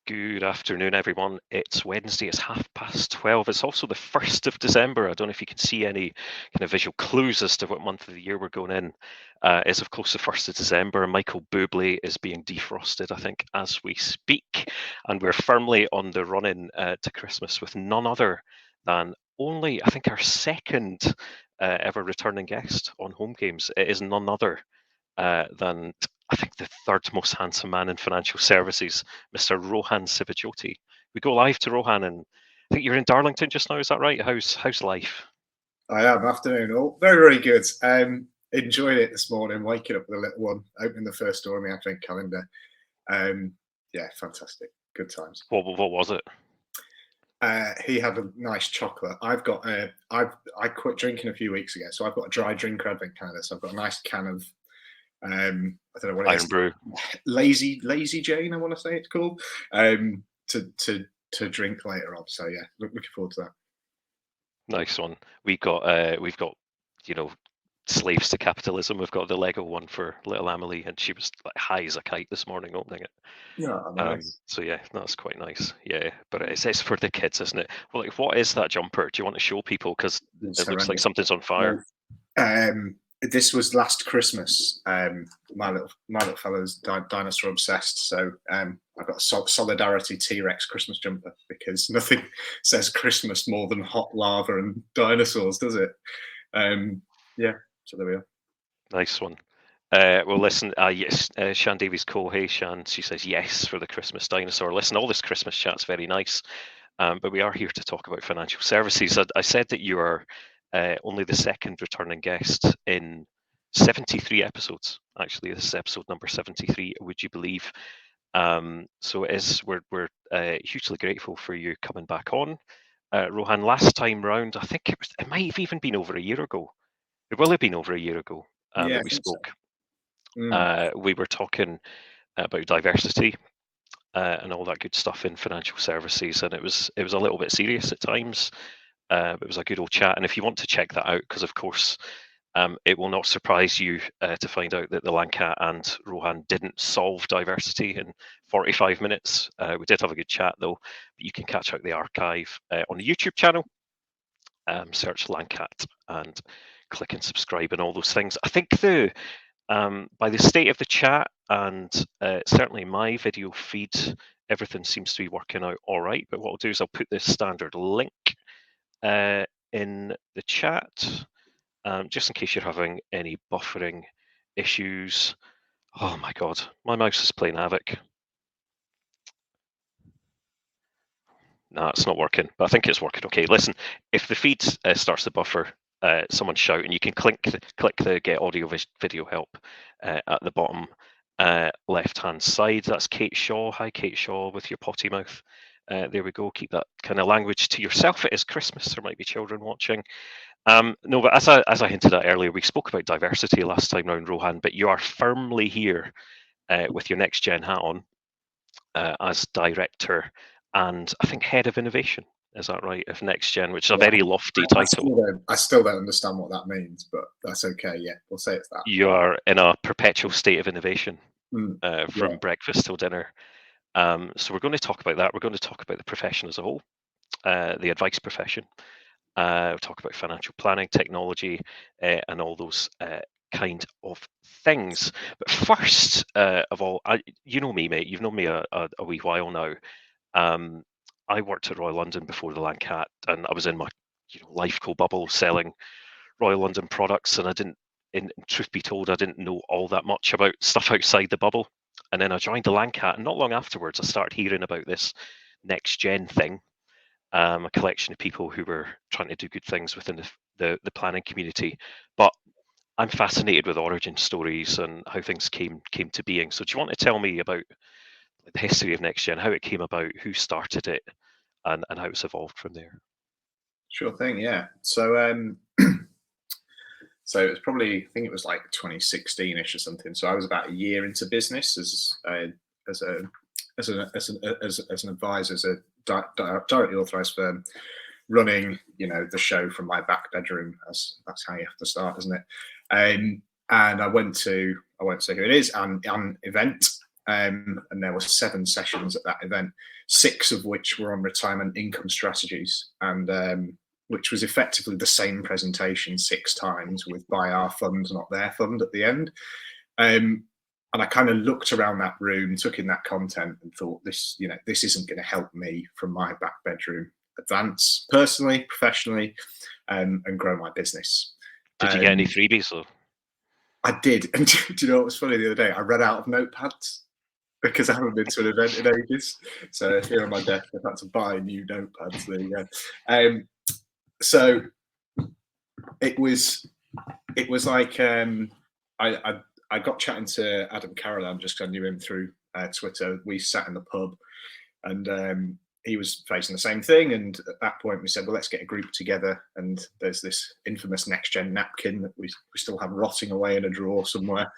Good afternoon, everyone. It's Wednesday, it's 12:30. It's also the 1st of December. I don't know if you can see any kind of visual clues as to what month of the year we're going in. It's, of course, the 1st of December. Michael Bublé is being defrosted, I think, as we speak. And we're firmly on the run-in to Christmas with none other than only, I think, our second ever returning guest on HomeGames. It is none other than I think the third most handsome man in financial services, Mr. Rohan Sivajoti. We go live to Rohan, and I think you're in Darlington just now. Is that right? How's life? I am. Afternoon, all. Very, very good. Enjoyed it this morning, waking up with a little one, opening the first door in the advent calendar. Yeah, fantastic. Good times. What was it? He had a nice chocolate. I quit drinking a few weeks ago, so I've got a dry drinker advent calendar. So I've got a nice can of I don't know what it is. Iron Brew. Lazy Jane, I want to say it's called. To drink later on. So yeah, looking forward to that. Nice one. We've got slaves to capitalism. We've got the Lego one for little Emily, and she was like high as a kite this morning opening it. Yeah, nice. So yeah, that's quite nice. Yeah, but it's for the kids, isn't it? Well, like, what is that jumper? Do you want to show people? Because it looks like something's on fire. This was last Christmas. My little fellow's dinosaur obsessed, so I got a Solidarity T-Rex Christmas jumper because nothing says Christmas more than hot lava and dinosaurs, does it? Yeah, so there we are. Nice one. Well, listen, yes, Shan Davies Cole, hey Shan, she says yes for the Christmas dinosaur. Listen, all this Christmas chat's very nice, but we are here to talk about financial services. I said that you are only the second returning guest in 73 episodes. Actually, this is episode number 73. Would you believe? So it is. We're hugely grateful for you coming back on, Rohan. Last time round, I think it might have even been over a year ago. It will have been over a year ago that we spoke. So. We were talking about diversity and all that good stuff in financial services, and it was a little bit serious at times. It was a good old chat, and if you want to check that out, because of course it will not surprise you to find out that the Lancat and Rohan didn't solve diversity in 45 minutes. We did have a good chat though, but you can catch out the archive on the YouTube channel. Search Lancat and click and subscribe and all those things. I think by the state of the chat and certainly my video feed, everything seems to be working out all right. But what I'll do is I'll put this standard link in the chat, just in case you're having any buffering issues. Oh my God, my mouse is playing havoc. No, it's not working, but I think it's working okay. Listen, if the feed starts to buffer, someone shout, and you can click the Get Audio Video Help at the bottom left-hand side. That's Kate Shaw. Hi, Kate Shaw, with your potty mouth. There we go. Keep that kind of language to yourself. It is Christmas. There might be children watching. No, but as I hinted at earlier, we spoke about diversity last time round, Rohan, but you are firmly here with your NextGen hat on as director and I think head of innovation. Is that right? Of NextGen, which is a very lofty title. I still don't understand what that means, but that's okay. Yeah, we'll say it's that. You are in a perpetual state of innovation from breakfast till dinner. So we're going to talk about that. We're going to talk about the profession as a whole, the advice profession. We'll talk about financial planning, technology, and all those kind of things. But first of all, you know me, mate. You've known me a wee while now. I worked at Royal London before the Lancat, and I was in my Lifeco bubble selling Royal London products, and I didn't, in truth be told, I didn't know all that much about stuff outside the bubble. And then I joined the Lancat, and not long afterwards, I started hearing about this NextGen thing, a collection of people who were trying to do good things within the planning community. But I'm fascinated with origin stories and how things came to being. So do you want to tell me about the history of NextGen, how it came about, who started it, and how it's evolved from there? Sure thing, yeah. So so it was probably, I think it was like 2016ish or something. So I was about a year into business as an advisor, as a directly authorized firm, running the show from my back bedroom. That's how you have to start, isn't it? And I won't say who it is, an event. and there were 7 sessions at that event, 6 of which were on retirement income strategies, and which was effectively the same presentation 6 times with buy our fund, not their fund at the end. And I kind of looked around that room, took in that content, and thought, this isn't going to help me from my back bedroom advance personally, professionally, and grow my business. Did you get any freebies though? I did. And do you know what was funny the other day? I ran out of notepads because I haven't been to an event in ages. So here on my desk, I've had to buy new notepads. There you go. So it was like I got chatting to Adam Carolan, just because I knew him through Twitter. We sat in the pub, and he was facing the same thing. And at that point, we said, well, let's get a group together. And there's this infamous NextGen napkin that we still have rotting away in a drawer somewhere,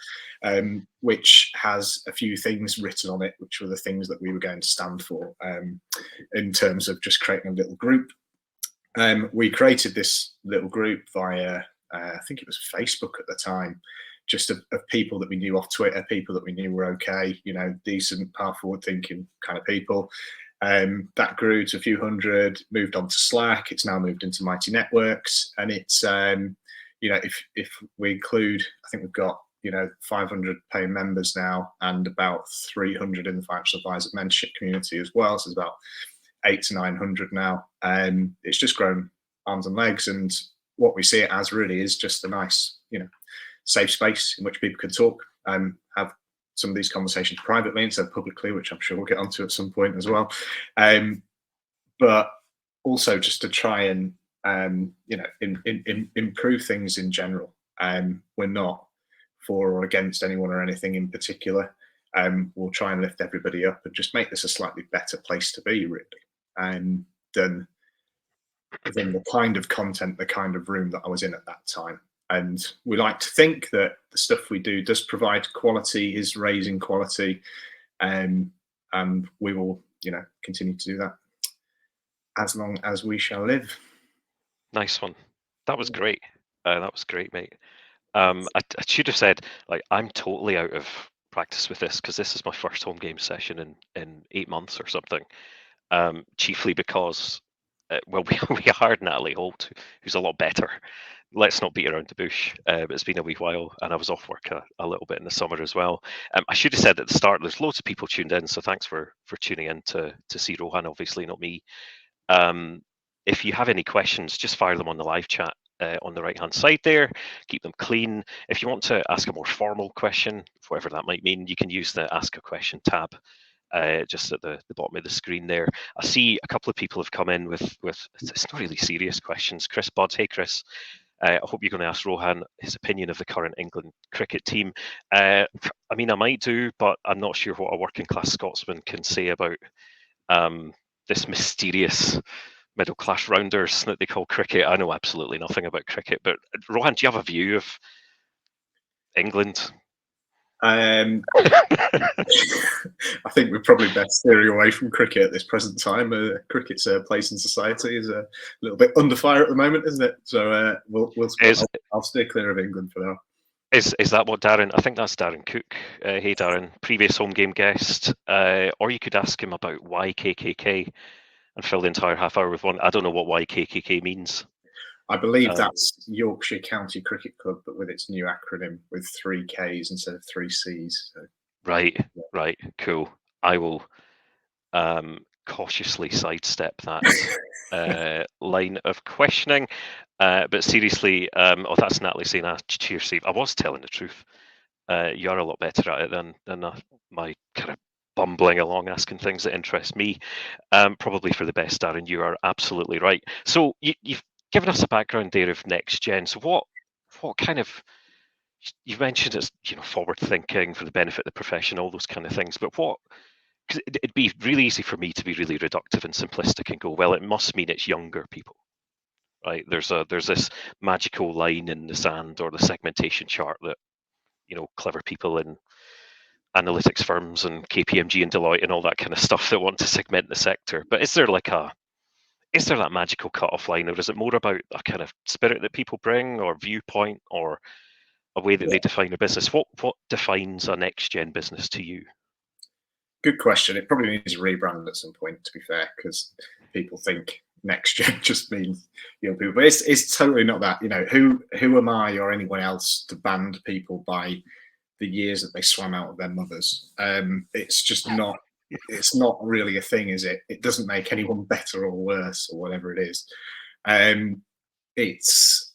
which has a few things written on it, which were the things that we were going to stand for in terms of just creating a little group. We created this little group via, I think it was Facebook at the time, just of people that we knew off Twitter, people that we knew were okay, decent, path forward thinking kind of people. That grew to a few hundred, moved on to Slack. It's now moved into Mighty Networks, and it's if we include, I think we've got 500 paying members now, and about 300 in the financial advisor mentorship community as well. So it's about 800 to 900 now. It's just grown arms and legs, and what we see it as really is just a nice safe space in which people can talk and have some of these conversations privately instead of publicly, which I'm sure we'll get onto at some point as well. But also just to try and improve things in general. We're not for or against anyone or anything in particular. We'll try and lift everybody up and just make this a slightly better place to be, really, than the kind of content, the kind of room that I was in at that time. And we like to think that the stuff we do does provide quality, is raising quality, and we will, continue to do that as long as we shall live. Nice one. That was great. That was great, mate. I should have said, I'm totally out of practice with this because this is my first home game session in 8 months or something. Chiefly because, we hired Natalie Holt, who's a lot better. Let's not beat around the bush. But it's been a wee while, and I was off work a little bit in the summer as well. I should have said at the start, there's loads of people tuned in, so thanks for tuning in to see Rohan, obviously, not me. If you have any questions, just fire them on the live chat on the right-hand side there. Keep them clean. If you want to ask a more formal question, whatever that might mean, you can use the Ask a Question tab just at the bottom of the screen there. I see a couple of people have come in with it's not really serious questions. Chris Budd, hey Chris. I hope you're going to ask Rohan his opinion of the current England cricket team. I mean, I might do, but I'm not sure what a working class Scotsman can say about this mysterious middle class rounders that they call cricket. I know absolutely nothing about cricket, but Rohan, do you have a view of England? I think we're probably best steering away from cricket at this present time. Cricket's place in society is a little bit under fire at the moment, isn't it? So I'll stay clear of England for now. Is that what Darren? I think that's Darren Cook. Hey Darren, previous home game guest. Or you could ask him about YKKK and fill the entire half hour with one. I don't know what YKKK means. I believe that's Yorkshire County Cricket Club, but with its new acronym with 3 Ks instead of 3 Cs. So. Right, cool. I will cautiously sidestep that line of questioning. But seriously, that's Natalie saying, cheers, Steve. I was telling the truth. You're a lot better at it than my kind of bumbling along asking things that interest me. Probably for the best, Darren. You are absolutely right. So you've given us a background there of NextGen. So what kind of, you've mentioned it's forward thinking for the benefit of the profession, all those kind of things. But because it'd be really easy for me to be really reductive and simplistic and go, well, it must mean it's younger people, right? There's this magical line in the sand or the segmentation chart that clever people in analytics firms and KPMG and Deloitte and all that kind of stuff that want to segment the sector. But is there that magical cutoff line, or is it more about a kind of spirit that people bring, or viewpoint, or a way that they define a business? What defines a next gen business to you? Good question. It probably needs a rebrand at some point, to be fair, because people think NextGen just means young people, but it's totally not that. Who am I or anyone else to band people by the years that they swam out of their mothers? It's just not. It's not really a thing, is it? It doesn't make anyone better or worse or whatever it is. It's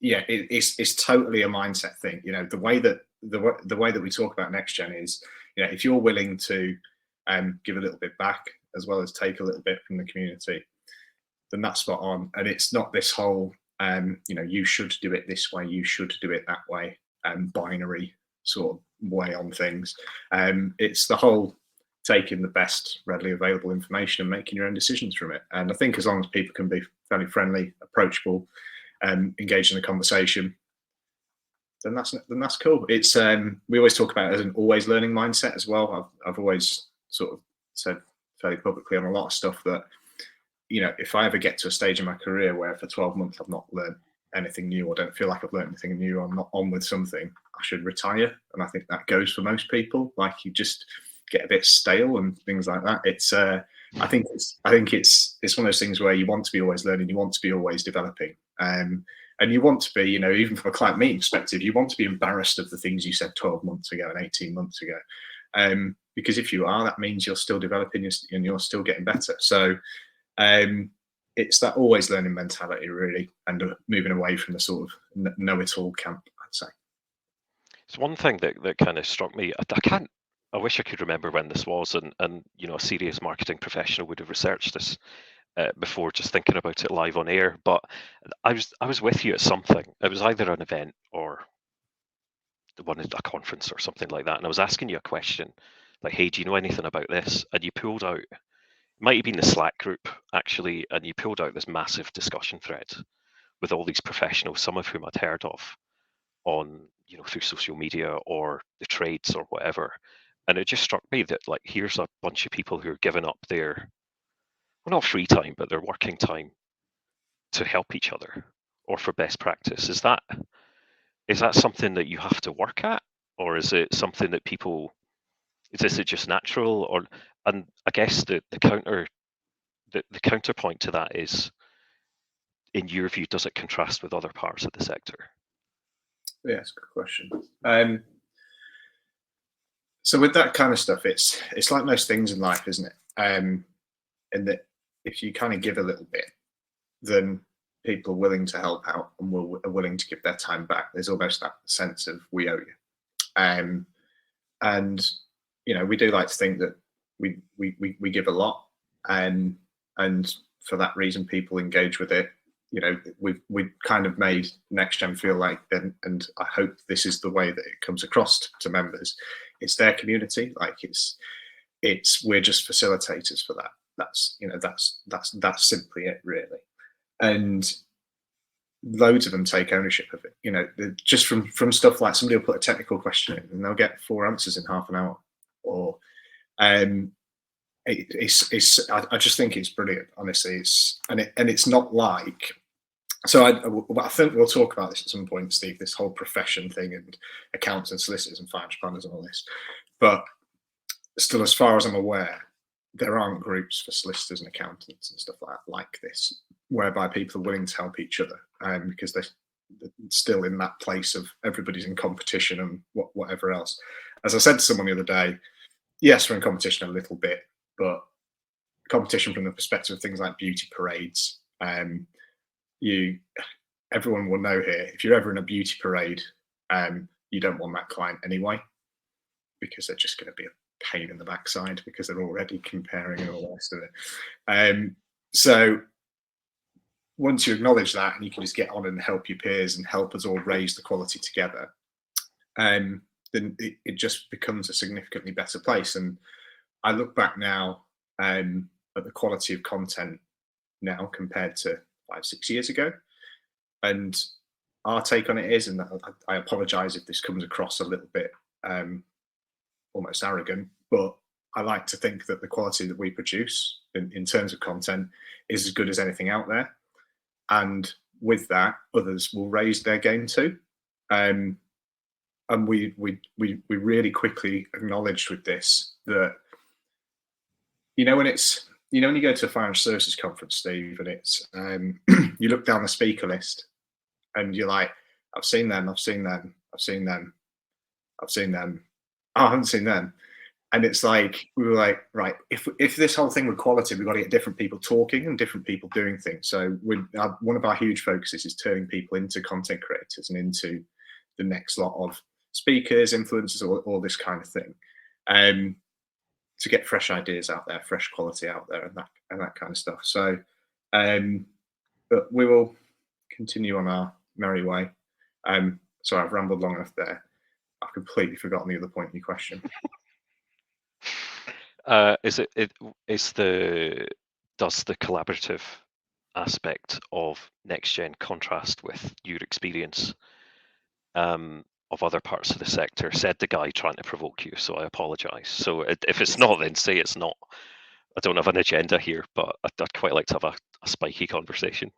it's totally a mindset thing. The way that the way that we talk about NextGen is, if you're willing to give a little bit back as well as take a little bit from the community, then that's spot on. And it's not this whole you should do it this way, you should do it that way, binary sort of way on things. It's the whole taking the best readily available information and making your own decisions from it. And I think as long as people can be fairly friendly, approachable, engage in a conversation, then that's cool. It's we always talk about it as an always learning mindset as well. I've always sort of said fairly publicly on a lot of stuff that, if I ever get to a stage in my career where for 12 months I've not learned anything new or don't feel like I've learned anything new, I'm not on with something, I should retire. And I think that goes for most people. Like, you just get a bit stale and things like that. It's I think it's one of those things where you want to be always learning, you want to be always developing, and you want to be, even from a client meeting perspective, you want to be embarrassed of the things you said 12 months ago and 18 months ago, because if you are, that means you're still developing and you're still getting better. So it's that always learning mentality, really, and moving away from the sort of know-it-all camp, I'd say. It's one thing that kind of struck me. I wish I could remember when this was, and a serious marketing professional would have researched this before just thinking about it live on air. But I was with you at something. It was either an event or a conference or something like that, and I was asking you a question like, "Hey, do you know anything about this?" And you pulled out, it might have been the Slack group actually, and you pulled out this massive discussion thread with all these professionals, some of whom I'd heard of on through social media or the trades or whatever. And it just struck me that, like, here's a bunch of people who are giving up their, well, not free time, but their working time to help each other or for best practice. Is that something that you have to work at, or is it something that people, is it just natural? Or, and I guess the counterpoint to that is, in your view, does it contrast with other parts of the sector? Yeah, that's a good question. So with that kind of stuff, it's like most things in life, isn't it? In that if you kind of give a little bit, then people are willing to help out and are willing to give their time back. There's almost that sense of we owe you. And we do like to think that we give a lot, and for that reason people engage with it. We've kind of made NextGen feel like, and I hope this is the way that it comes across to members, it's their community. Like, we're just facilitators for that. That's simply it, really. And loads of them take ownership of it. Just from stuff like, somebody will put a technical question in and they'll get 4 answers in half an hour, or I just think it's brilliant, honestly. It's not like, so I think we'll talk about this at some point, Steve, this whole profession thing and accountants and solicitors and financial planners and all this. But still, as far as I'm aware, there aren't groups for solicitors and accountants and stuff like this, whereby people are willing to help each other, because they're still in that place of everybody's in competition and whatever else. As I said to someone the other day, yes, we're in competition a little bit, but competition from the perspective of things like beauty parades. Everyone will know here, if you're ever in a beauty parade, you don't want that client anyway, because they're just going to be a pain in the backside because they're already comparing and all the rest of it. So once you acknowledge that and you can just get on and help your peers and help us all raise the quality together, then it just becomes a significantly better place. And I look back now at the quality of content now compared to 5-6 years ago, and our take on it is, and I apologize if this comes across a little bit almost arrogant, but I like to think that the quality that we produce in terms of content is as good as anything out there. And with that, others will raise their game too. and we really quickly acknowledged with this that, when you go to a financial services conference, Steve, and it's you look down the speaker list and you're like, I've seen them, I've seen them, I've seen them, I've seen them. Oh, I haven't seen them. And it's like, we were like, right, if this whole thing with quality, we've got to get different people talking and different people doing things. So one of our huge focuses is turning people into content creators and into the next lot of speakers, influencers, all this kind of thing, to get fresh ideas out there, fresh quality out there, and that kind of stuff. So, but we will continue on our merry way. Sorry, I've rambled long enough there. I've completely forgotten the other point in your question. Does the collaborative aspect of NextGen contrast with your experience of other parts of the sector? Said the guy trying to provoke you, so I apologise. So if it's not, then say it's not. I don't have an agenda here, but I'd quite like to have a spiky conversation.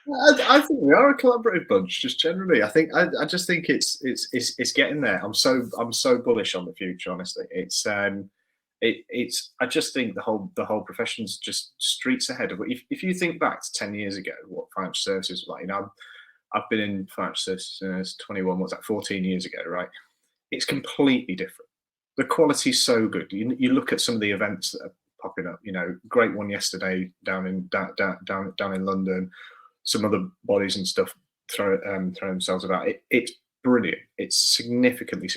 I think we are a collaborative bunch, just generally. I just think it's getting there. I'm so bullish on the future. Honestly, I just think the whole profession's just streets ahead of it. If you think back to 10 years ago, what financial services was like, I've been in financial services since 21. What's that? 14 years ago, right? It's completely different. The quality's so good. You look at some of the events that are popping up. Great one yesterday down in London. Some other bodies and stuff throw themselves about. It's brilliant. It's significantly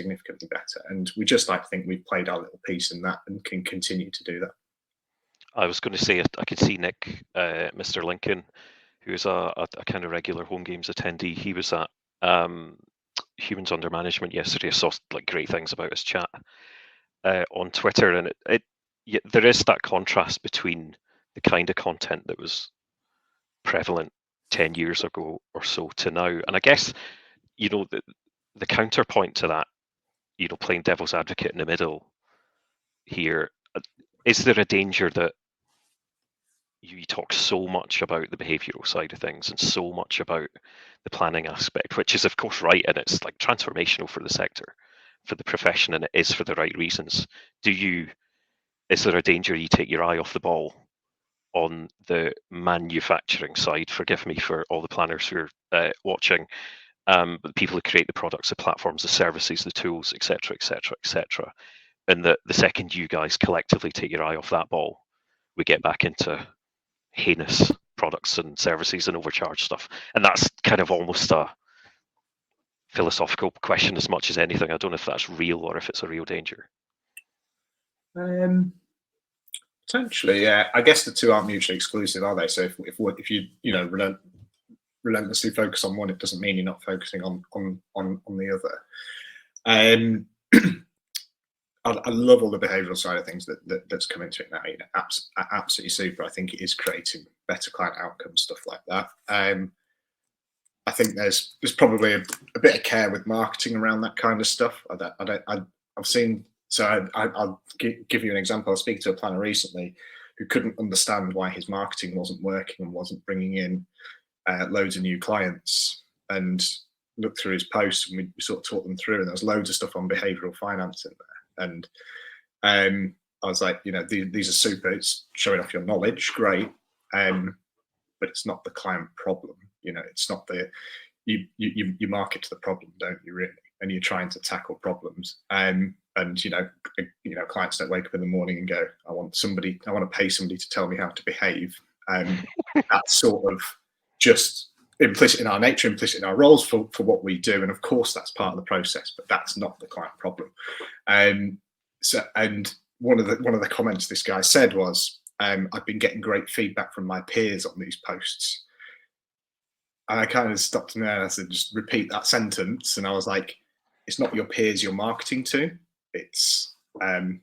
better, and we just like to think we've played our little piece in that and can continue to do that. I was going to say I could see Nick, Mr. Lincoln, who is a kind of regular HomeGames attendee. He was at Humans Under Management yesterday. I saw great things about his chat on Twitter, and there is that contrast between the kind of content that was prevalent 10 years ago or so to now. And I guess, the counterpoint to that, playing devil's advocate in the middle here, is there a danger that you talk so much about the behavioral side of things and so much about the planning aspect, which is of course right, and it's transformational for the sector, for the profession, and it is for the right reasons. Is there a danger you take your eye off the ball on the manufacturing side? Forgive me for all the planners who are watching, but the people who create the products, the platforms, the services, the tools, etc., etc., etc. And the second you guys collectively take your eye off that ball, we get back into heinous products and services and overcharged stuff. And that's kind of almost a philosophical question as much as anything. I don't know if that's real or if it's a real danger. Potentially, yeah. I guess the two aren't mutually exclusive, are they? So if you relentlessly focus on one, it doesn't mean you're not focusing on the other. I love all the behavioural side of things that's come into it now. Absolutely super. I think it is creating better client outcomes, stuff like that. I think there's probably a bit of care with marketing around that kind of stuff. I've seen. So I'll give you an example. I was speaking to a planner recently who couldn't understand why his marketing wasn't working and wasn't bringing in loads of new clients, and looked through his posts and we sort of talked them through, and there was loads of stuff on behavioural finance in there. And I was like, these are super. It's showing off your knowledge, great, but it's not the client problem. It's not you market to the problem, don't you, really? And you're trying to tackle problems. And clients don't wake up in the morning and go, I want to pay somebody to tell me how to behave. That's sort of just implicit in our nature, implicit in our roles for what we do. And of course that's part of the process, but that's not the client problem. And one of the comments this guy said was, I've been getting great feedback from my peers on these posts. And I kind of stopped him there and I said, just repeat that sentence. And I was like, it's not your peers you're marketing to. It's, in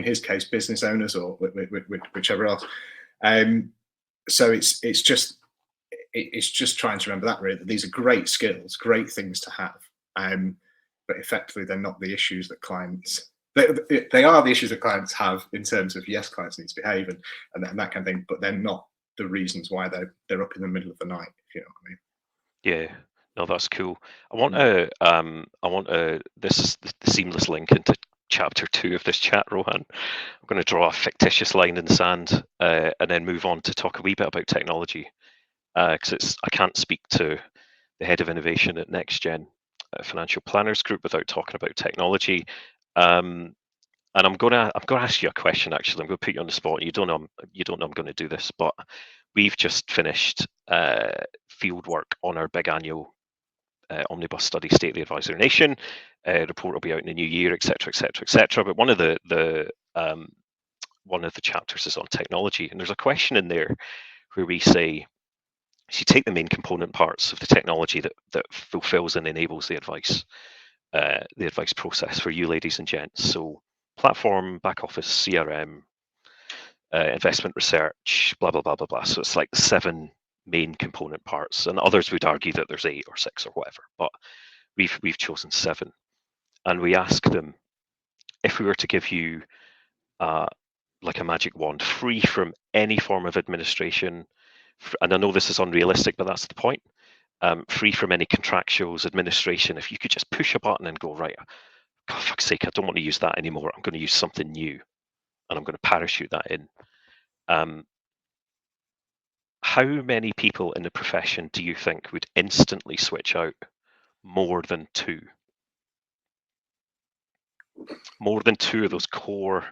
his case, business owners or whichever else. So it's just trying to remember that, really, that these are great skills, great things to have. But effectively, they're not the issues that clients. They are the issues that clients have in terms of, yes, clients need to behave and that kind of thing, but they're not the reasons why they're up in the middle of the night, if you know what I mean. Yeah, no, that's cool. I want to. This is the seamless link into chapter 2 of this chat, Rohan. I'm going to draw a fictitious line in the sand, and then move on to talk a wee bit about technology, because I can't speak to the head of innovation at NextGen Financial Planners Group without talking about technology. And I'm gonna ask you a question. Actually, I'm going to put you on the spot. You don't know I'm going to do this, but we've just finished field work on our big annual omnibus study, State of the Advisory Nation. Report will be out in the new year, etc., etc., etc. But one of the chapters is on technology, and there's a question in there where we say, so you take the main component parts of the technology that fulfills and enables the advice process for you, ladies and gents. So platform, back office, CRM, investment research, blah blah blah blah blah. So it's like 7 main component parts, and others would argue that there's 8 or 6 or whatever, but we've chosen 7, and we ask them, if we were to give you like a magic wand, free from any form of administration, and I know this is unrealistic, but that's the point. Free from any contractuals, administration. If you could just push a button and go, right, for fuck's sake, I don't want to use that anymore. I'm going to use something new, and I'm going to parachute that in. How many people in the profession do you think would instantly switch out more than 2? More than 2 of those core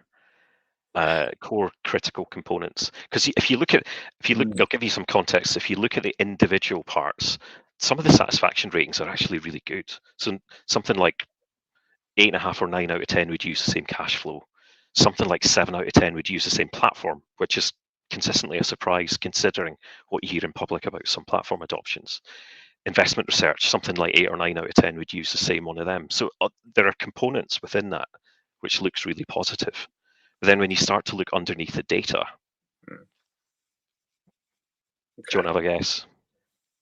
critical components. Because I'll give you some context. If you look at the individual parts, some of the satisfaction ratings are actually really good. So something like 8.5 or 9 out of 10 would use the same cash flow. Something like 7 out of 10 would use the same platform, which is consistently a surprise considering what you hear in public about some platform adoptions. Investment research, something like 8 or 9 out of 10 would use the same one of them. So there are components within that which looks really positive. But then when you start to look underneath the data, do you want to have a guess?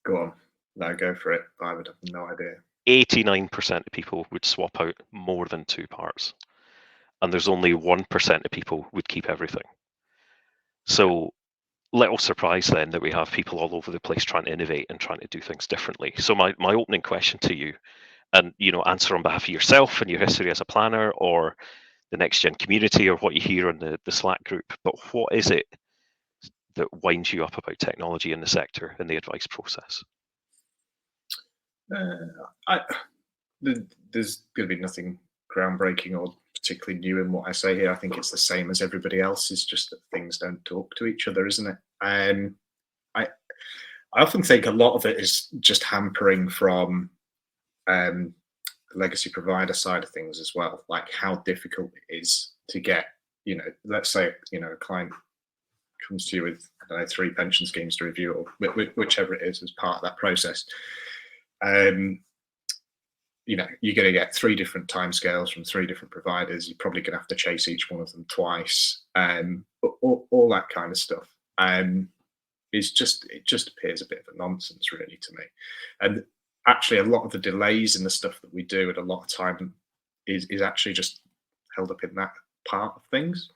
Go on. No, go for it. I would have no idea. 89% of people would swap out more than 2 parts. And there's only 1% of people would keep everything. So little surprise then that we have people all over the place trying to innovate and trying to do things differently. So my opening question to you, and answer on behalf of yourself and your history as a planner, or the NextGen community, or what you hear on the Slack group, but what is it that winds you up about technology in the sector and the advice process? There's going to be nothing groundbreaking or particularly new in what I say here. I think it's the same as everybody else. It's just that things don't talk to each other, isn't it? I often think a lot of it is just hampering from the legacy provider side of things as well, like how difficult it is to get, let's say, a client comes to you with, I don't know, 3 pension schemes to review, or whichever it is as part of that process. You're going to get 3 different timescales from 3 different providers. You're probably going to have to chase each one of them twice, all that kind of stuff. It just appears a bit of a nonsense, really, to me. And actually, a lot of the delays in the stuff that we do at a lot of time is actually just held up in that part of things.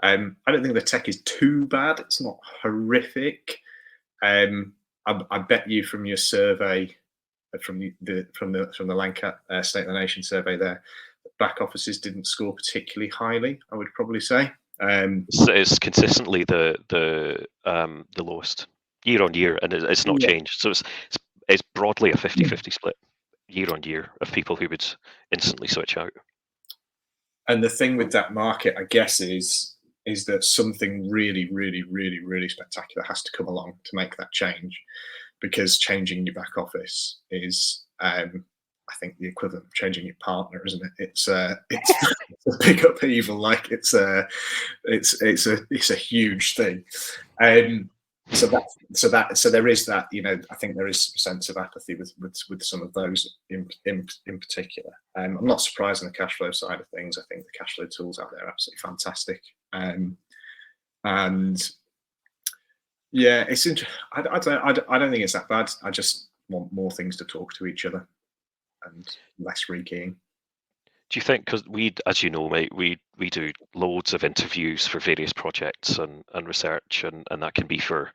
I don't think the tech is too bad. It's not horrific. I bet you from your survey, from the Lancat State of the Nation survey there, back offices didn't score particularly highly, I would probably say. It's consistently the lowest year on year, and it's not changed. So it's broadly a 50-50 split year on year of people who would instantly switch out. And the thing with that market, I guess, is that something really, really, really, really spectacular has to come along to make that change, because changing your back office is, I think, the equivalent of changing your partner, isn't it? It's a big upheaval. Like it's a huge thing. So there is that. I think there is some sense of apathy with some of those in particular. I'm not surprised on the cash flow side of things. I think the cash flow tools out there are absolutely fantastic. And yeah, it's interesting. I don't think it's that bad. I just want more things to talk to each other and less rekeying. Do you think, because as you know, mate, we do loads of interviews for various projects and research, and that can be for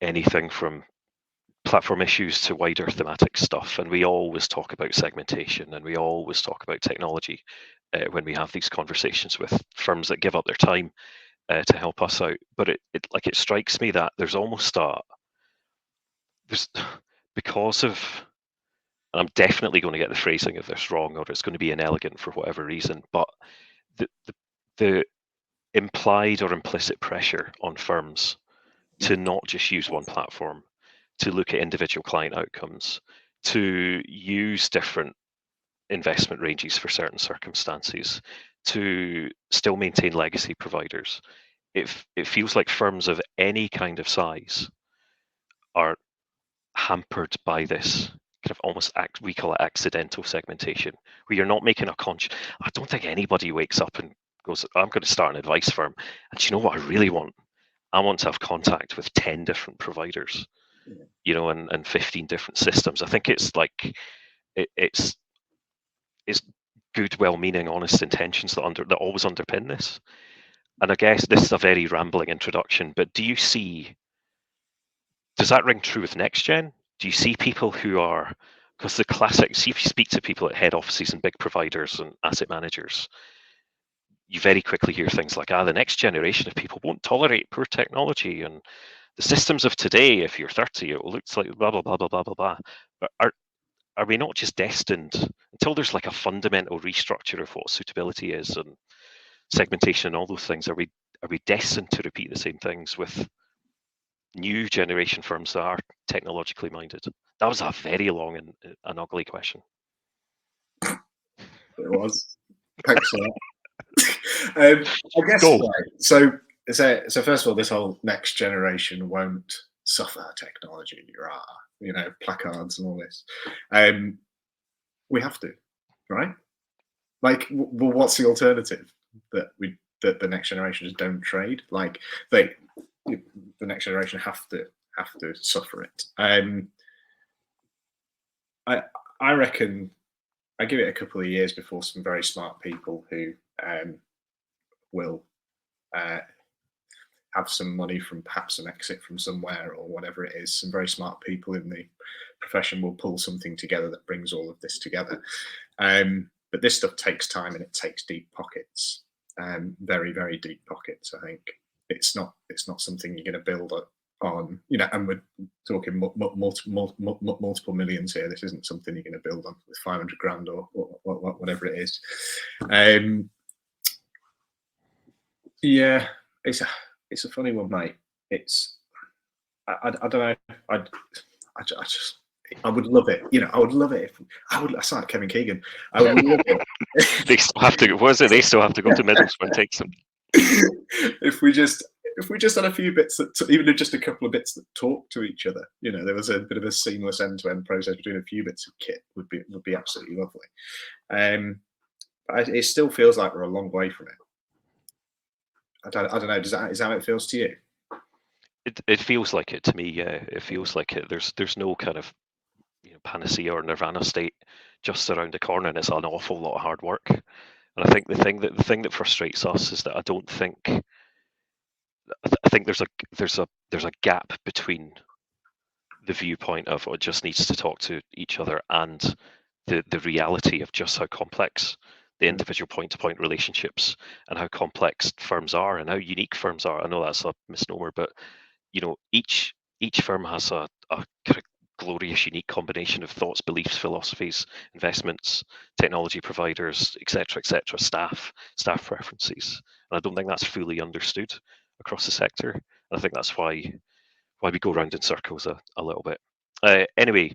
anything from platform issues to wider thematic stuff, and we always talk about segmentation, and we always talk about technology when we have these conversations with firms that give up their time to help us out. But it strikes me that there's almost there's because of, and I'm definitely going to get the phrasing of this wrong, or it's going to be inelegant for whatever reason, but the implied or implicit pressure on firms to not just use one platform, to look at individual client outcomes, to use different investment ranges for certain circumstances, to still maintain legacy providers. It feels like firms of any kind of size are hampered by this kind of almost we call it accidental segmentation, where you're not making a conscious. I don't think anybody wakes up and goes, I'm going to start an advice firm, and do you know what I really want? I want to have contact with 10 different providers, and 15 different systems. I think it's like it's good, well-meaning, honest intentions that always underpin this. And I guess this is a very rambling introduction, but does that ring true with NextGen? Do you see people who are, because the classic, see if you speak to people at head offices and big providers and asset managers, you very quickly hear things like, the next generation of people won't tolerate poor technology, and the systems of today, if you're 30, it looks like blah, blah, blah, blah, blah, blah, blah. But are we not just destined, until there's like a fundamental restructure of what suitability is and segmentation and all those things, are we destined to repeat the same things with new generation firms that are technologically minded? That was a very long and an ugly question. It was. Thanks for that. I guess right. So first of all, this whole next generation won't suffer technology, placards and all this. We have to, right? Like, well, what's the alternative? That the next generation just don't trade. Like the next generation have to suffer it. I reckon I give it a couple of years before some very smart people who will have some money from perhaps an exit from somewhere or whatever it is. Some very smart people in the profession will pull something together that brings all of this together. But this stuff takes time and it takes deep pockets, very, very deep pockets. I think it's not something you're going to build on, and we're talking multiple millions here. This isn't something you're going to build on with 500 grand or whatever it is. Yeah, it's a funny one, mate. I don't know. I would love it. I would love it if I sound like Kevin Keegan. I would love it. They still have to. What is it? They still have to go to Middlesbrough and take some. If we just had a few bits even just a couple of bits that talk to each other, there was a bit of a seamless end-to-end process between a few bits of kit would be absolutely lovely. But it still feels like we're a long way from it. I don't know. Is that how it feels to you? It feels like it to me. Yeah, it feels like it. There's no kind of panacea or nirvana state just around the corner, and it's an awful lot of hard work. And I think the thing that frustrates us is that I think there's a gap between the viewpoint of it just needs to talk to each other and the reality of just how complex the individual point-to-point relationships and how complex firms are and how unique firms are. I know that's a misnomer, but each firm has a kind of glorious, unique combination of thoughts, beliefs, philosophies, investments, technology providers, etc., staff preferences. And I don't think that's fully understood across the sector. And I think that's why we go round in circles a little bit. Anyway,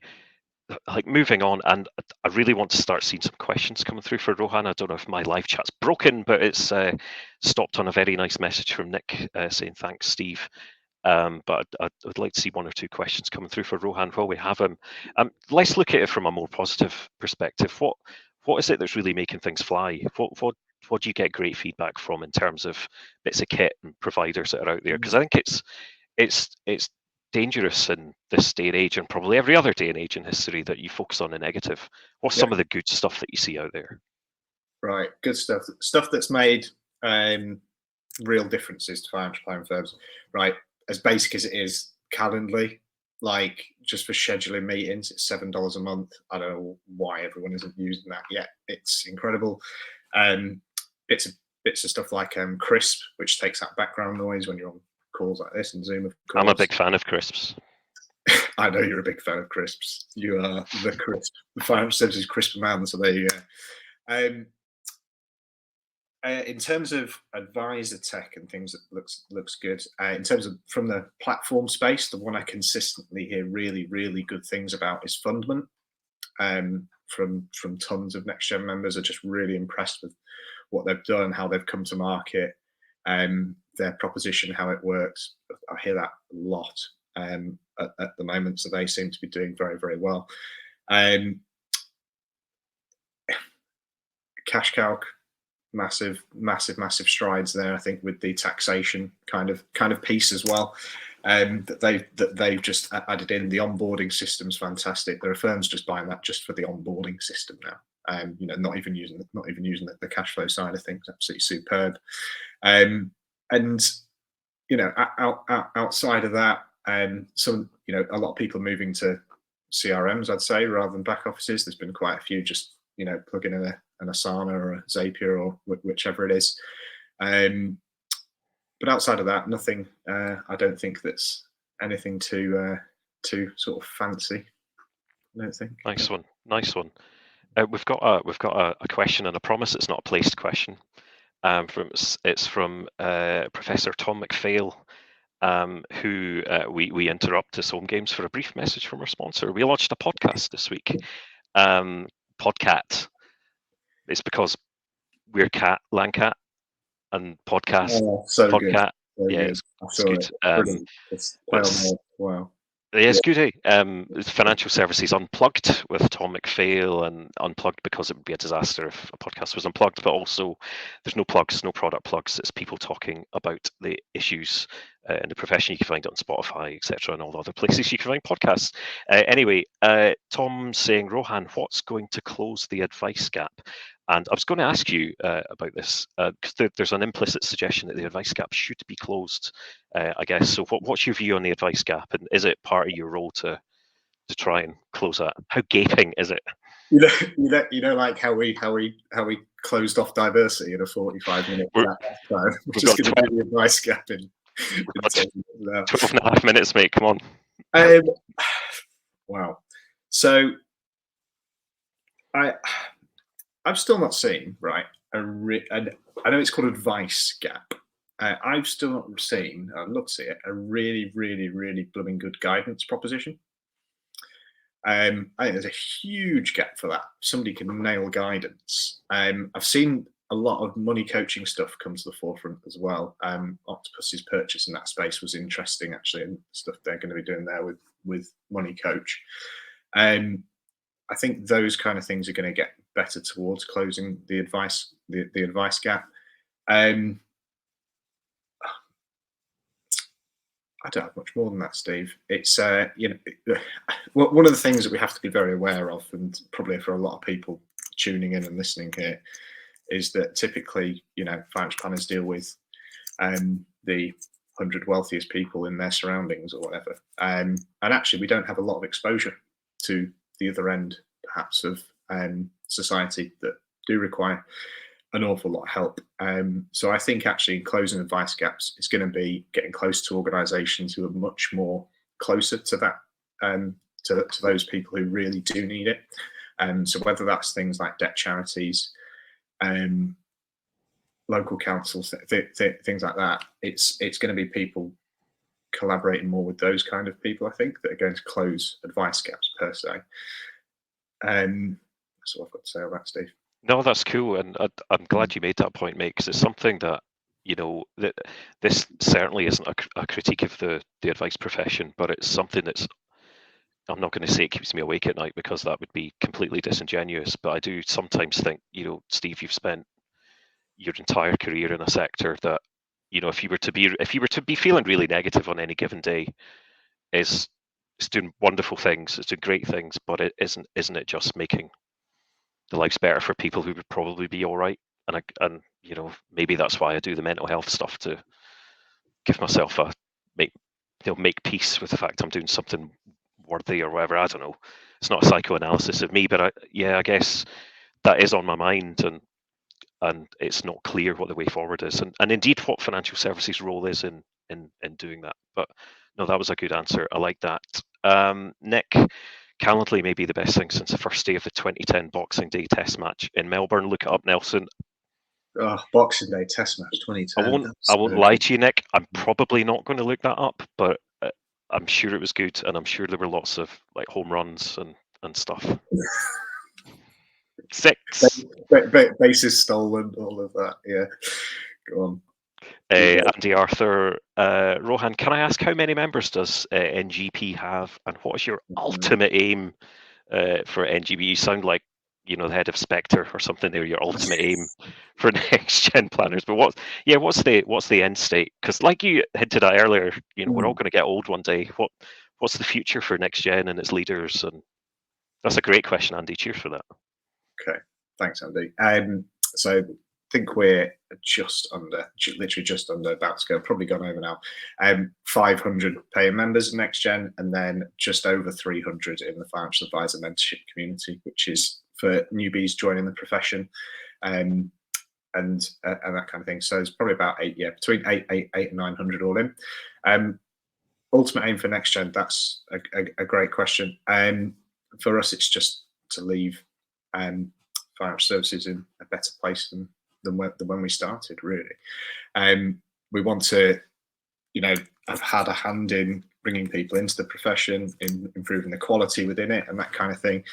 like moving on, and I really want to start seeing some questions coming through for Rohan. I don't know if my live chat's broken, but it's stopped on a very nice message from Nick saying thanks, Steve. But I would like to see one or two questions coming through for Rohan while we have him. Let's look at it from a more positive perspective. What is it that's really making things fly? What do you get great feedback from in terms of bits of kit and providers that are out there? Because I think it's dangerous in this day and age, and probably every other day and age in history, that you focus on the negative. What's some of the good stuff that you see out there? Right, good stuff that's made real differences to financial planning firms. Right, as basic as it is, Calendly, like just for scheduling meetings. It's $7 a month. I don't know why everyone isn't using that yet. It's incredible. Bits of stuff like Crisp, which takes out background noise when you're on calls like this, and Zoom, of course. I'm a big fan of Crisps. I know you're a big fan of Crisps. You are the Crisp, the financial services Crisp man. So there you go. In terms of advisor tech and things, that looks good. In terms of from the platform space, the one I consistently hear really, really good things about is Fundment. From tons of NextGen members are just really impressed with what they've done, how they've come to market, their proposition, how it works. I hear that a lot at the moment, so they seem to be doing very, very well. Cash Calc, massive strides there. I think with the taxation kind of piece as well. That they've just added in. The onboarding system's fantastic. There are firms just buying that just for the onboarding system now. Not even using the cash flow side of things. Absolutely superb. And outside of that, a lot of people are moving to CRMs, I'd say, rather than back offices. There's been quite a few just plug in an Asana or a Zapier or whichever it is. But outside of that, nothing. I don't think that's anything too sort of fancy. I don't think. Nice one. We've got a question, and I promise it's not a placed question. It's from Professor Tom McPhail, who we interrupt as HomeGames for a brief message from our sponsor. We launched a podcast this week. Podcat. It's because we're Lancat, and podcast. Oh, so Podcat. Good. So yeah, good. it's good. Wow. Yeah, it's good. It's Financial Services Unplugged with Tom McPhail, and unplugged because it would be a disaster if a podcast was unplugged, but also there's no plugs, no product plugs. It's people talking about the issues in the profession. You can find it on Spotify, etc., and all the other places you can find podcasts. Anyway, Tom's saying, Rohan, what's going to close the advice gap? And I was going to ask you about this because there's an implicit suggestion that the advice gap should be closed, I guess. So what's your view on the advice gap, and is it part of your role to try and close that? How gaping is it? Like how we closed off diversity in a 45-minute time. We're just going to do the advice gap in 12 and a half minutes, mate. Come on. Wow. So I've still not seen, right, I know it's called advice gap. I've still not seen, I'd love to see it, a really, really, really blooming good guidance proposition. I think there's a huge gap for that. Somebody can nail guidance. I've seen a lot of money coaching stuff come to the forefront as well. Octopus's purchase in that space was interesting, actually, and stuff they're going to be doing there with Money Coach. I think those kind of things are going to get better towards closing the advice gap. I don't have much more than that, Steve. It's one of the things that we have to be very aware of, and probably for a lot of people tuning in and listening here, is that typically, financial planners deal with the 100 wealthiest people in their surroundings or whatever, and actually we don't have a lot of exposure to the other end, perhaps, of society that do require an awful lot of help. So I think actually closing advice gaps is going to be getting close to organisations who are much more closer to that, to those people who really do need it. So whether that's things like debt charities, local councils, things like that, it's going to be people collaborating more with those kind of people, I think, that are going to close advice gaps per se. That's all I've got to say on that, Steve. No, that's cool, and I'm glad you made that point, mate, because it's something that, that this certainly isn't a critique of the advice profession, but it's something that's, I'm not going to say it keeps me awake at night, because that would be completely disingenuous, but I do sometimes think, Steve, you've spent your entire career in a sector that, if you were to be feeling really negative on any given day, it's doing wonderful things, it's doing great things, but it isn't it just making the lives better for people who would probably be all right, and maybe that's why I do the mental health stuff, to give myself make peace with the fact I'm doing something worthy or whatever. I don't know. It's not a psychoanalysis of me, but I guess that is on my mind, and it's not clear what the way forward is, and indeed what financial services role is in doing that. But no, that was a good answer. I like that. Nick, Calendly may be the best thing since the first day of the 2010 Boxing Day Test match in Melbourne. Look it up, Nelson. Oh, Boxing Day Test match 2010. I won't lie to you, Nick. I'm probably not going to look that up, but I'm sure it was good, and I'm sure there were lots of like home runs and stuff. 6. Bases stolen, all of that. Yeah, go on. Andy Arthur, Rohan, can I ask how many members does NGP have, and what is your ultimate aim for NGP? You sound like the head of Spectre or something there. Your ultimate aim for next gen planners, but what's the end state? Because like you hinted at earlier, we're all going to get old one day. What's the future for next gen and its leaders? And that's a great question, Andy. Cheers for that. Okay, thanks, Andy. So I think we're literally just under, about to go, probably gone over now, 500 paying members in NextGen, and then just over 300 in the financial advisor mentorship community, which is for newbies joining the profession, and that kind of thing. So it's probably about between 800 and 900 all in. Ultimate aim for NextGen, that's a great question. For us, it's just to leave financial services in a better place than when we started, really. We want to, have had a hand in bringing people into the profession, in improving the quality within it and that kind of thing.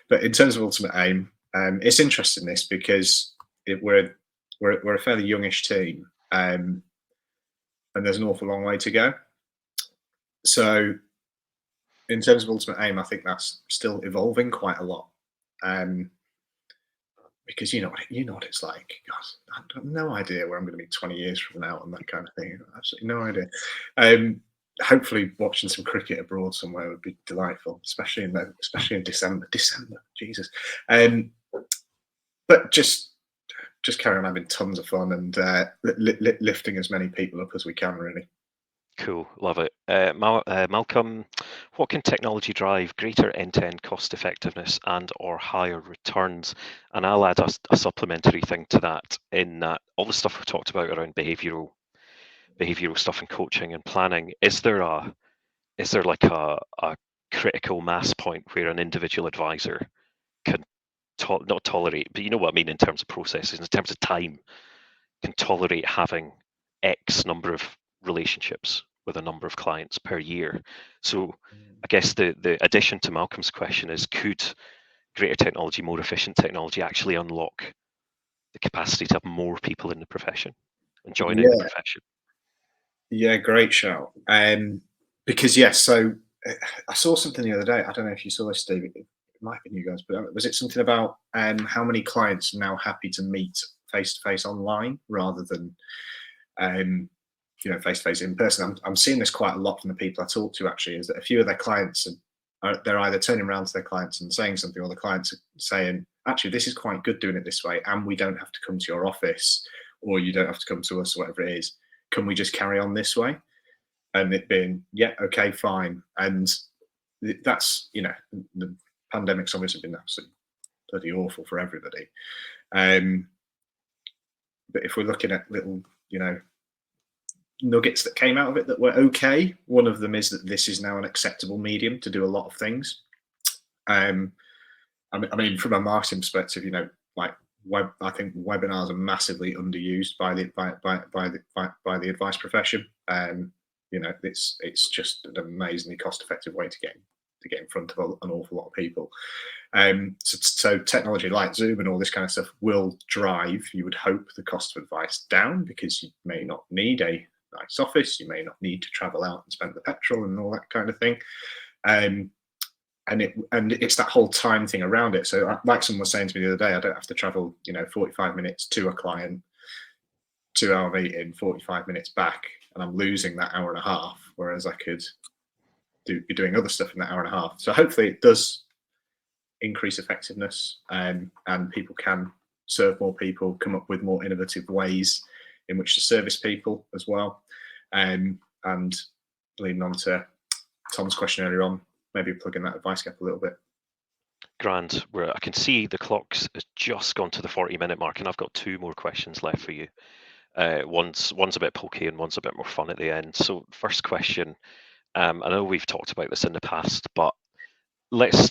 But in terms of ultimate aim, it's interesting this because we're a fairly youngish team, and there's an awful long way to go. So in terms of ultimate aim, I think that's still evolving quite a lot. Because you know what it's like. God, I have no idea where I'm going to be 20 years from now and that kind of thing. Absolutely no idea. Hopefully, watching some cricket abroad somewhere would be delightful, especially in December. Jesus. But just carry on having tons of fun and lifting as many people up as we can, really. Cool, love it. Malcolm, what can technology drive greater end-to-end cost effectiveness and or higher returns? And I'll add a supplementary thing to that, in that all the stuff we talked about around behavioral stuff and coaching and planning, is there like a critical mass point where an individual advisor can not tolerate, but you know what I mean in terms of processes, in terms of time, can tolerate having X number of relationships with a number of clients per year? So I guess the addition to Malcolm's question is, could greater technology, more efficient technology, actually unlock the capacity to have more people in the profession and joining the profession? Yeah, great shout. Because yes, so I saw something the other day. I don't know if you saw this, Steve. It might have been you guys, but was it something about how many clients are now happy to meet face to face online rather than face to face in person? I'm seeing this quite a lot from the people I talk to. Actually, is that a few of their clients they're either turning around to their clients and saying something, or the clients are saying, actually, this is quite good doing it this way, and we don't have to come to your office, or you don't have to come to us, or whatever it is. Can we just carry on this way? And it being, yeah, okay, fine. And that's, the pandemic's obviously been absolutely bloody awful for everybody. But if we're looking at little, nuggets that came out of it that were okay, one of them is that this is now an acceptable medium to do a lot of things. I mean, from a marketing perspective, I think webinars are massively underused by the advice profession. It's just an amazingly cost-effective way to get in front of an awful lot of people. So technology like Zoom and all this kind of stuff will drive, you would hope, the cost of advice down, because you may not need a nice office, you may not need to travel out and spend the petrol and all that kind of thing. And it's that whole time thing around it. So like someone was saying to me the other day, I don't have to travel 45 minutes to a client, 2-hour meeting, 45 minutes back, and I'm losing that hour and a half, whereas I could be doing other stuff in that hour and a half. So hopefully it does increase effectiveness, and people can serve more people, come up with more innovative ways in which to service people as well. And leading on to Tom's question earlier on, maybe plug in that advice gap a little bit. Grand, where I can see the clock's has just gone to the 40-minute mark, and I've got 2 more questions left for you. One's a bit pokey and one's a bit more fun at the end. So first question, I know we've talked about this in the past, but let's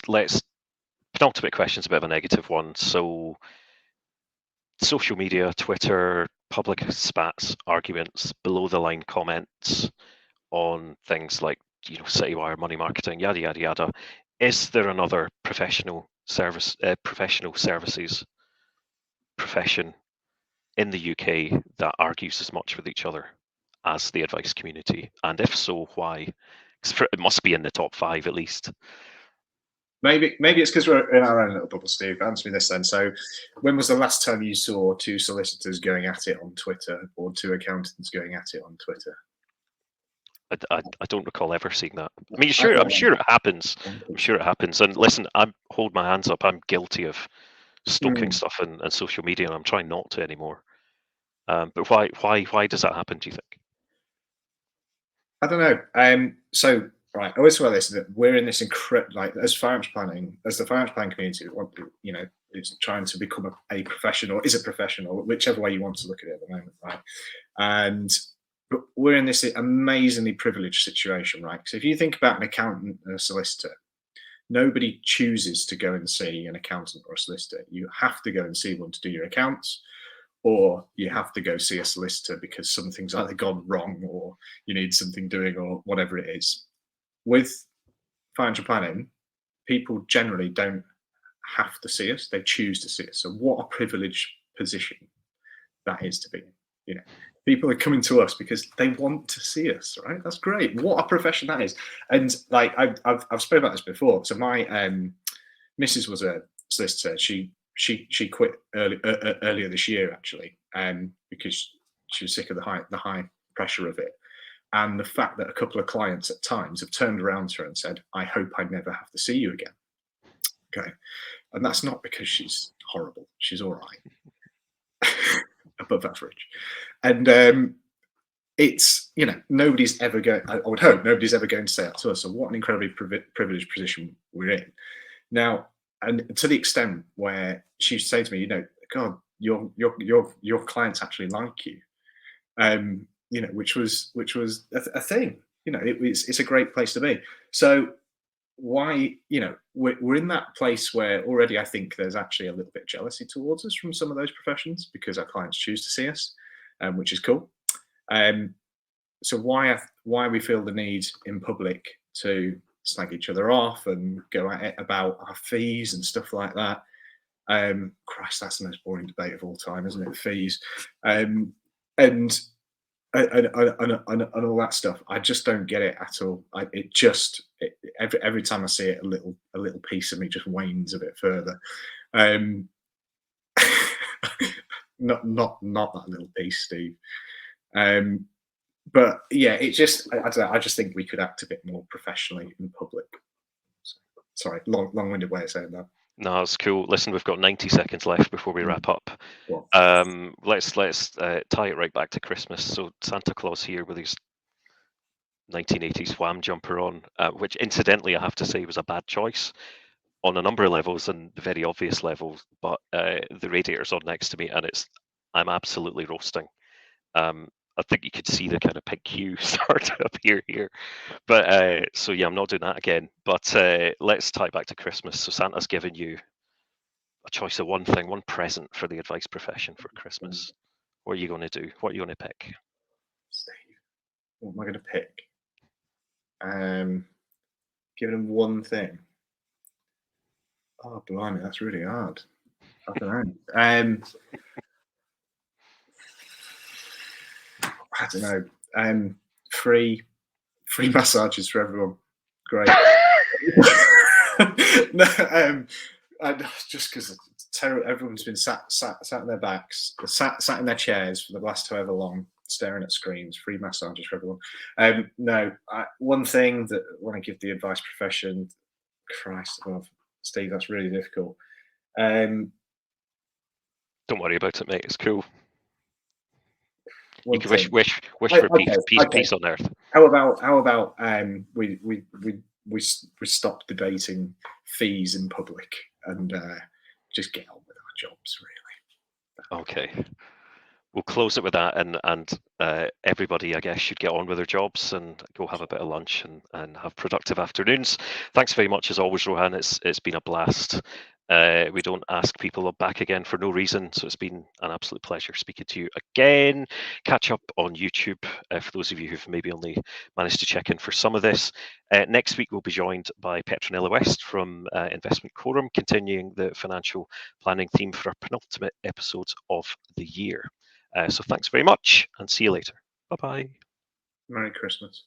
penultimate question's a bit of a negative one. So social media, Twitter, public spats, arguments, below the line comments on things like Citywire, money marketing, yada yada yada. Is there another professional services profession in the UK that argues as much with each other as the advice community? And if so, why? It must be in the top 5 at least. Maybe it's because we're in our own little bubble, Steve. Answer me this then. So, when was the last time you saw 2 solicitors going at it on Twitter, or 2 accountants going at it on Twitter? I don't recall ever seeing that. I mean, I'm sure it happens. I'm sure it happens. And listen, I hold my hands up. I'm guilty of stoking stuff in social media, and I'm trying not to anymore. But why does that happen, do you think? I don't know. So, right, I always feel this, that we're in this incredible, like, as the financial planning community, is trying to become a professional, is a professional, whichever way you want to look at it at the moment, right? And but we're in this amazingly privileged situation, right? So if you think about an accountant and a solicitor, nobody chooses to go and see an accountant or a solicitor. You have to go and see one to do your accounts, or you have to go see a solicitor because something's either gone wrong or you need something doing or whatever it is. With financial planning, people generally don't have to see us, they choose to see us. So what a privileged position that is to be in. People are coming to us because they want to see us, right? That's great. What a profession that is. And like I've spoken about this before. So my missus was a solicitor. She quit earlier this year actually, because she was sick of the high pressure of it, and the fact that a couple of clients at times have turned around to her and said, "I hope I never have to see you again." Okay, and that's not because she's horrible. She's all right, above average, and it's nobody's ever going. I would hope nobody's ever going to say that to us. So what an incredibly privileged position we're in now. And to the extent where she say to me, God, your clients actually like you, which was a thing. It's a great place to be. So why, we're in that place where already I think there's actually a little bit of jealousy towards us from some of those professions because our clients choose to see us, which is cool. So why we feel the need in public to slag each other off and go at it about our fees and stuff like that. Christ, that's the most boring debate of all time, isn't it? Fees, and all that stuff. I just don't get it at all. Every time I see it, a little piece of me just wanes a bit further. Not that little piece, Steve. But yeah, I don't know. I just think we could act a bit more professionally in public. Sorry, long-winded way of saying that. No, it's cool. Listen, we've got 90 seconds left before we wrap up. Let's tie it right back to Christmas. So Santa Claus here with his 1980s Wham jumper on, which incidentally I have to say was a bad choice on a number of levels and very obvious levels. But the radiator's on next to me, and I'm absolutely roasting. I think you could see the kind of pink hue start to appear here. But so yeah, I'm not doing that again. But let's tie it back to Christmas. So Santa's given you a choice of one present for the advice profession for Christmas. What are you going to do? What are you going to pick? Steve, what am I going to pick? Giving them one thing. Oh, blimey, that's really hard. I don't know. I don't know. Free massages for everyone. Great. No, just because everyone's been sat on their backs, sat in their chairs for the last however long, staring at screens. Free massages for everyone. No, one thing that I want to give the advice profession. Christ above, Steve, that's really difficult. Don't worry about it, mate. It's cool. You can wish for peace on earth. How about we we stop debating fees in public and just get on with our jobs, really. Okay. We'll close it with that, and everybody, I guess, should get on with their jobs and go have a bit of lunch and have productive afternoons. Thanks very much as always, Rohan. It's been a blast. We don't ask people back again for no reason, so it's been an absolute pleasure speaking to you again. Catch up on YouTube for those of you who've maybe only managed to check in for some of this. Next week, we'll be joined by Petronella West from Investment Quorum, continuing the financial planning theme for our penultimate episodes of the year. So thanks very much and see you later. Bye-bye. Merry Christmas.